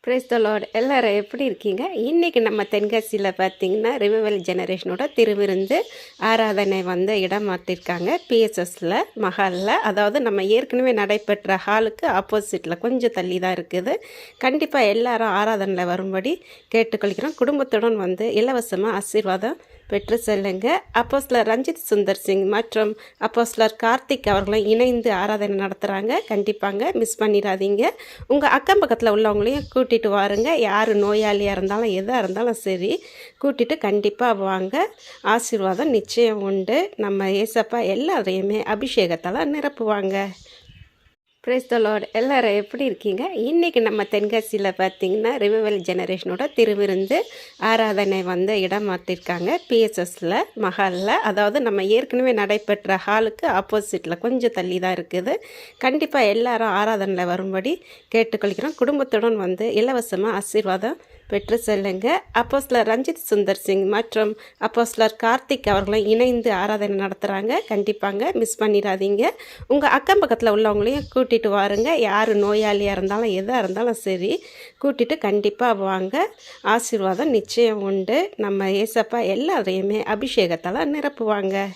Praise the Lord. எல்லாரும் எப்படி இருக்கீங்க? இன்றைக்கி நம்ம தென்காசியில் பார்த்திங்கன்னா ரிவைவல் ஜெனரேஷனோட திருவிருந்து ஆராதனை இடம் மாற்றிருக்காங்க. பிஎஸ்எஸில் மஹாலில், அதாவது நம்ம ஏற்கனவே நடைபெற்ற ஹாலுக்கு ஆப்போசிட்டில் கொஞ்சம் தள்ளி தான் இருக்குது. கண்டிப்பாக எல்லாரும் ஆராதனையில் வரும்படி கேட்டுக்கொள்கிறோம். குடும்பத்துடன் இலவசமாக ஆசீர்வாதம் பெற்று செல்லுங்க. அப்போஸ்லர் ரஞ்சித் சுந்தர் சிங் மற்றும் அப்போஸ்லர் கார்த்திக் அவர்களும் இணைந்து ஆராதனை நடத்துகிறாங்க. கண்டிப்பாங்க மிஸ் பண்ணிடாதீங்க. உங்கள் அக்கம் பக்கத்தில் உள்ளவங்களையும் கூட்டிகிட்டு வாருங்க. யார் நோயாளியாக இருந்தாலும் எதாக இருந்தாலும் சரி கூட்டிகிட்டு கண்டிப்பாக வாங்க. ஆசீர்வாதம் நிச்சயம் உண்டு. நம்ம ஏசப்பா எல்லாரையுமே அபிஷேகத்தால் நிரப்புவாங்க. Praise the Lord. எல்லாரும் எப்படி இருக்கீங்க? இன்றைக்கி நம்ம தென்காசியில் பார்த்திங்கன்னா ரிவைவல் ஜெனரேஷனோட திருவிருந்து ஆராதனை இடம் மாற்றிருக்காங்க. பிஎஸ்எஸில் மஹாலில், அதாவது நம்ம ஏற்கனவே நடைபெற்ற ஹாலுக்கு ஆப்போசிட்டில் கொஞ்சம் தள்ளி தான் இருக்குது. கண்டிப்பாக எல்லாரும் ஆராதனையில் வரும்படி கேட்டுக்கொள்கிறோம். குடும்பத்துடன் இலவசமாக ஆசீர்வாதம் பெற்று செல்லுங்க. அப்போஸ்லர் ரஞ்சித் சுந்தர் சிங் மற்றும் அப்போஸ்லர் கார்த்திக் அவர்களும் இணைந்து ஆராதனை நடத்துகிறாங்க. கண்டிப்பாங்க மிஸ் பண்ணிடாதீங்க. உங்கள் அக்கம் பக்கத்தில் உள்ளவங்களையும் கூட்டிகிட்டு வாருங்க. யார் நோயாளியாக இருந்தாலும் எதாக இருந்தாலும் சரி கூட்டிகிட்டு கண்டிப்பாக வாங்க. ஆசீர்வாதம் நிச்சயம் உண்டு. நம்ம ஏசப்பா எல்லாரையுமே அபிஷேகத்தால் நிரப்புவாங்க.